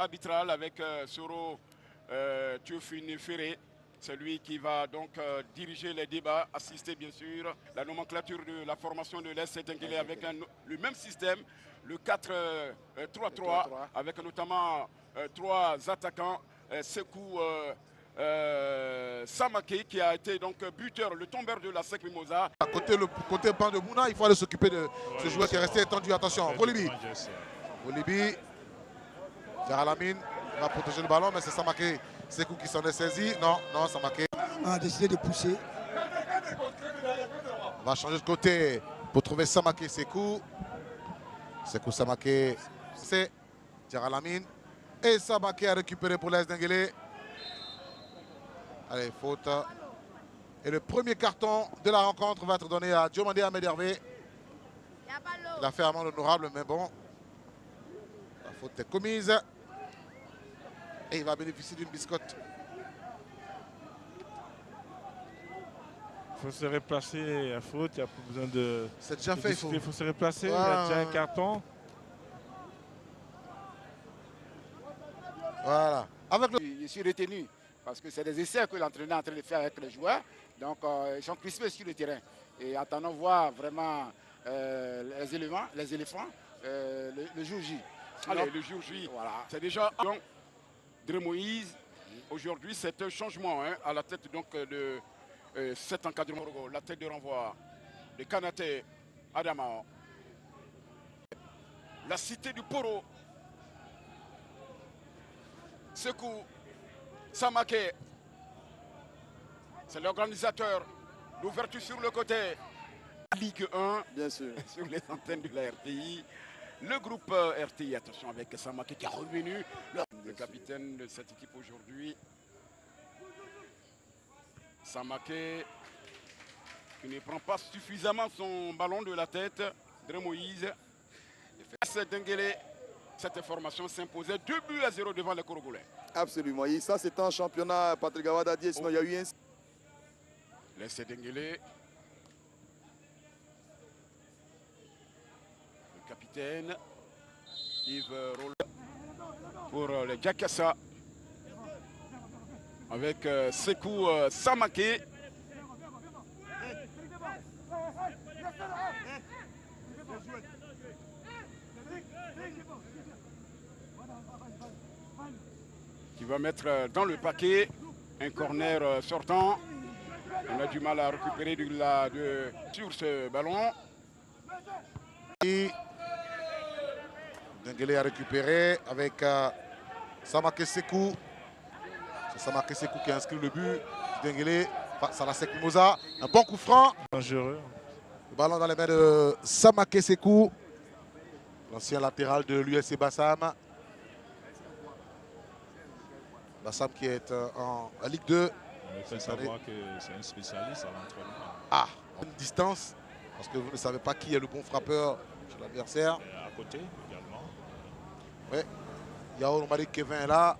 Arbitral avec Soro Théophile Ferré. C'est lui qui va donc diriger les débats, assister bien sûr la nomenclature de la formation de l'Est Saint-Enguelé avec le même système, le 4-3-3, avec notamment 3 attaquants, Sekou Samaké qui a été donc buteur, le tombeur de la SEC Mimosa. À côté, le côté banc de Mouna, il faut aller s'occuper de ce joueur qui est resté étendu. Attention, Volibi. Volibi. Jaralamine va protéger le ballon, mais c'est Samaké Sekou qui s'en est saisi. Non, non, Samaké a décidé de pousser. On va changer de côté pour trouver Samaké Sekou. Sekou Samaké, c'est Jaralamine. Et Samaké a récupéré pour l'AS Denguélé. Allez, faute. Et le premier carton de la rencontre va être donné à Diomandé Ahmed Hervé. Il a fait amende honorable, mais bon. La faute est commise. Et il va bénéficier d'une biscotte. Il faut se replacer à faute, il n'y a pas besoin de... C'est déjà fait, il faut se replacer, il y a déjà un carton. Voilà. Avec le... Je suis retenu parce que c'est des essais que l'entraîneur est en train de faire avec les joueurs. Donc ils sont crispés sur le terrain. Et attendons voir vraiment les éléphants le jour J. Allez, le jour J, voilà. C'est déjà Dre Moïse. Aujourd'hui, c'est un changement à la tête donc, de cet encadrement. La tête de renvoi de Kanaté Adama. La cité du Poro. Sekou Samaké. C'est l'organisateur. L'ouverture sur le côté. Ligue 1, bien sûr, sur les antennes de la RTI. Le groupe RTI, attention, avec Samaké qui est revenu, le capitaine de cette équipe aujourd'hui. Samaké qui ne prend pas suffisamment son ballon de la tête. Dre Moïse. Denguélé, cette formation s'imposait 2-0 devant les Congolais. Absolument. Et ça, c'est un championnat, Patrick Gawad a dit, sinon il y a eu un... Laissez Denguélé. Le capitaine Yves Roland pour les Jakassa. Avec Sekou Samaké. Qui va mettre dans le paquet un corner sortant. On a du mal à récupérer sur ce ballon. Et Denguélé a récupéré avec Samaké Sekou. C'est Samaké Sekou qui a inscrit le but. Denguélé face à la SEC Mimosa. Un bon coup franc. Dangereux. Le ballon dans les mains de Samaké Sekou. L'ancien latéral de l'USC Bassam. Bassam qui est en Ligue 2. Il faut savoir que c'est un spécialiste à l'entraînement. Ah, une distance. Parce que vous ne savez pas qui est le bon frappeur chez l'adversaire. À côté également. Oui. Yao Malik Kevin est là.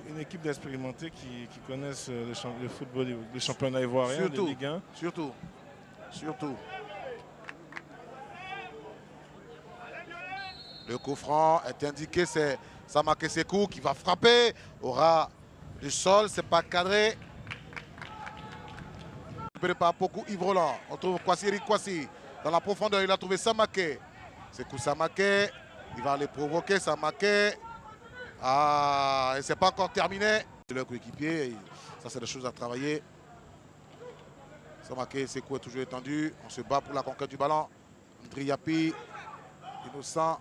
Une équipe d'expérimentés qui connaissent le football, le championnat ivoirien, de Ligue 1. Surtout. Le coup franc est indiqué, c'est Samake Sekou qui va frapper. Aura du sol, c'est pas cadré. Par beaucoup Yves Roland. On trouve Kwasi. Dans la profondeur, il a trouvé Samake. Sekou Samake. Il va aller provoquer Samake. Ah, et c'est pas encore terminé. C'est leur coéquipier. Ça, c'est des choses à travailler. Samake Sekou est toujours étendu. On se bat pour la conquête du ballon. Andri Yapi. Innocent.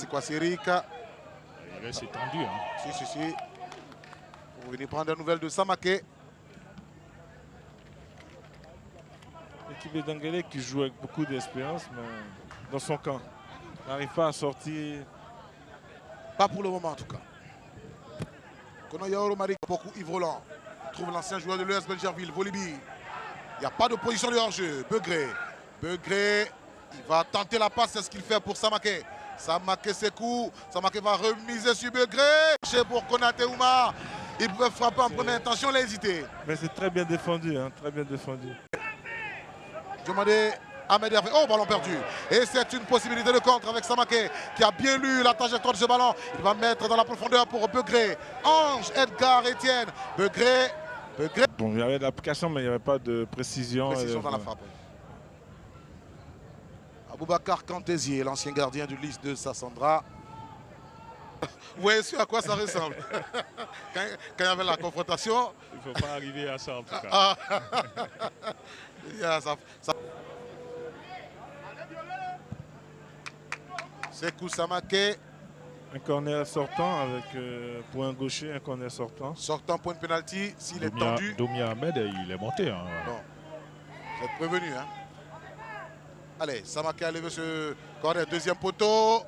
Kwasi Eric. Il reste étendu. Hein. Si. Pour venir prendre des nouvelles de Samake. L'équipe de Denguélé qui joue avec beaucoup d'expérience, mais dans son camp. N'arrive pas à sortir. Pas pour le moment en tout cas. Konoyaoro Marik, beaucoup Yves Roland. Trouve l'ancien joueur de l'ES Belgerville, Volibi. Il n'y a pas de position de hors-jeu. Begré, il va tenter la passe, c'est ce qu'il fait pour Samake. Samake Sekou, Samake va remiser sur Begré. Pour Konaté Oumar, il pouvait frapper en première intention, il a hésité. Mais c'est très bien défendu, très bien défendu. Diomandé Ahmed Hervé. Oh, ballon perdu. Et c'est une possibilité de contre avec Samake qui a bien lu la trajectoire de ce ballon. Il va mettre dans la profondeur pour Begré. Ange, Edgar, Etienne. Begré. Bon, il y avait de l'application, mais il n'y avait pas de précision. Dans la frappe. Aboubacar Kantézier, l'ancien gardien du Lys de Sassandra. Vous voyez à quoi ça ressemble quand il y avait la confrontation. Il ne faut pas arriver à ça en tout cas. Sekou Samake. Un corner sortant avec pour un gaucher, un corner sortant. Sortant point de pénalty, s'il est tendu. Domia Ahmed, il est monté. Hein. Bon, vous êtes prévenu. Hein. Allez, Samake a levé ce corner, deuxième poteau.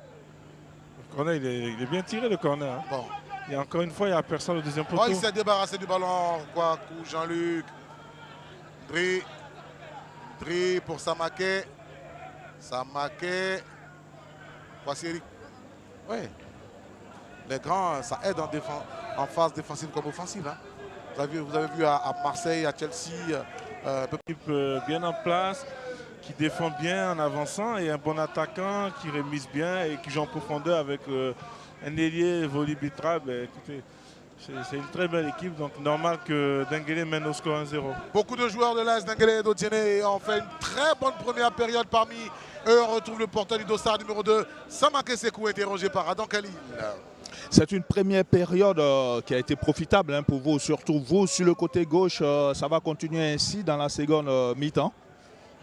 Le corner, il est bien tiré le corner. Hein. Bon. Et encore une fois, il n'y a personne au deuxième poteau. Oh, il s'est débarrassé du ballon. Kouakou, Jean-Luc. Dri pour Samake. Voici Eric. Oui. Les grands, ça aide en phase défensive comme offensive. Hein. Vous avez vu à Marseille, à Chelsea. Équipe bien en place, qui défend bien en avançant et un bon attaquant qui remise bien et qui joue en profondeur avec un ailier Volibitra. Écoutez, c'est une très belle équipe, donc normal que Denguélé mène au score 1-0. Beaucoup de joueurs de l'AS Denguélé et d'Otiene ont fait une très bonne première période. Parmi eux, on retrouve le porteur du dossard numéro 2, Samake Sekou, interrogé par Adam Khalil. C'est une première période qui a été profitable pour vous, surtout vous sur le côté gauche. Ça va continuer ainsi dans la seconde mi-temps.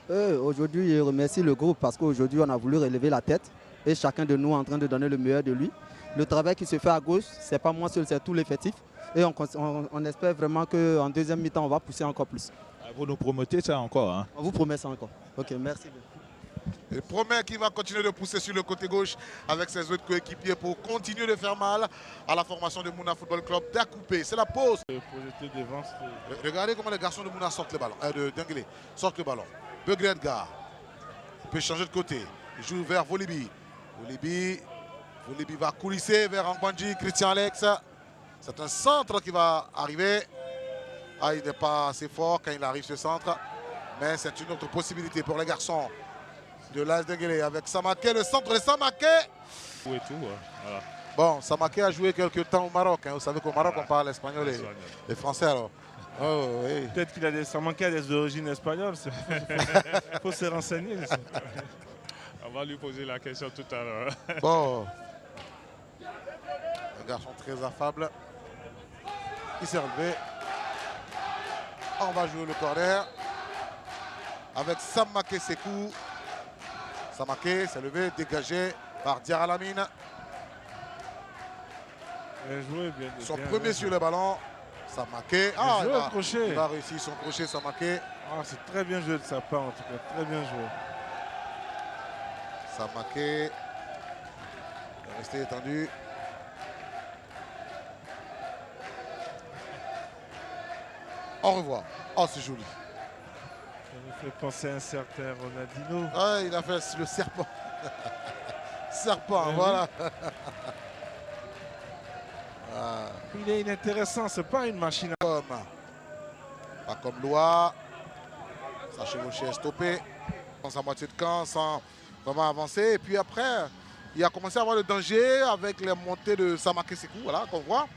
Aujourd'hui, je remercie le groupe parce qu'aujourd'hui, on a voulu relever la tête et chacun de nous est en train de donner le meilleur de lui. Le travail qui se fait à gauche, ce n'est pas moi seul, c'est tout l'effectif. Et on espère vraiment qu'en deuxième mi-temps, on va pousser encore plus. Vous nous promettez ça encore, hein? On vous promet ça encore. Ok, merci. Il promet qu'il va continuer de pousser sur le côté gauche avec ses autres coéquipiers pour continuer de faire mal à la formation de Mouna Football Club d'Akoupé. C'est la pause. Regardez comment les garçons de Mouna sortent le ballon. De Denguélé sortent le ballon. Begré Edgar. Il peut changer de côté. Il joue vers Volibi. Volibi va coulisser vers Angbanji, Christian Alex. C'est un centre qui va arriver. Ah, il n'est pas assez fort quand il arrive ce centre. Mais c'est une autre possibilité pour les garçons de l'AS Denguélé avec Samake. Le centre de Samake. Et tout, voilà. Bon, Samake a joué quelques temps au Maroc. Hein. Vous savez qu'au Maroc, on parle espagnol et français. Alors. Oh, oui. Peut-être qu'il a Samake a des origines espagnoles. Il faut se renseigner. On va lui poser la question tout à l'heure. Bon. Un garçon très affable. Il s'est relevé. On va jouer le corner. Avec Samake Sekou. Samake s'est levé, dégagé par Diarra Lamine. Son premier sur le ballon. Samake. Ah, il va réussir son crochet, Samake. Ah, c'est très bien joué de sa part en tout cas. Très bien joué. Samake est resté étendu. Au revoir. Oh, c'est joli. Ça me fait penser à un certain Ronaldinho. Ah, il a fait le serpent. Serpent, voilà. Il est inintéressant, c'est pas une machine. Pas comme Loa. Sa chevauchée est stoppée. Dans sa moitié de camp sans vraiment avancer. Et puis après, il a commencé à avoir le danger avec les montées de Samake Sekou, voilà, qu'on voit.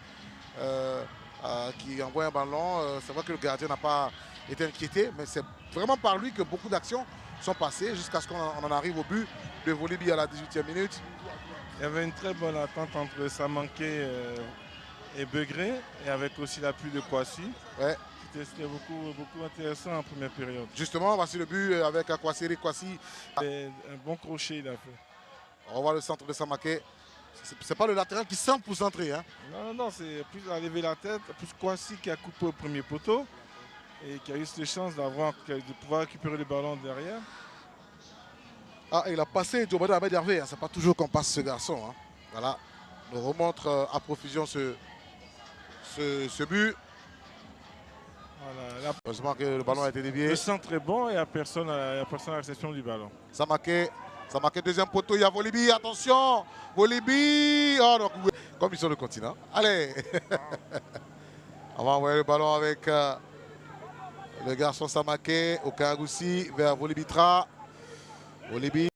Qui envoie un ballon. C'est vrai que le gardien n'a pas été inquiété, mais c'est vraiment par lui que beaucoup d'actions sont passées jusqu'à ce qu'on en arrive au but de Volibi à la 18e minute. Il y avait une très bonne attente entre Samanké et Begré, et avec aussi l'appui de Kwasi. Ouais. C'était beaucoup intéressant en première période. Justement, voici le but avec Kwasi. Un bon crochet il a fait. On voit le centre de Samake. C'est pas le latéral qui semble pour centrer. Hein. Non, c'est plus à lever la tête, plus Kwasi qui a coupé au premier poteau et qui a eu cette chance de pouvoir récupérer le ballon derrière. Ah, il a passé Diomande Ahmed Hervé. Hein. C'est pas toujours qu'on passe ce garçon. Hein. Voilà. On remontre à profusion ce but. Voilà, heureusement que le ballon a été dévié. Le centre est bon et il n'y a personne à la réception du ballon. Samake, deuxième poteau, il y a Volibi, attention, Volibi, oh, donc, comme ils sont le continent. Allez, on va envoyer le ballon avec le garçon Samake, au Kangoussi, vers Volibitra. Volibi.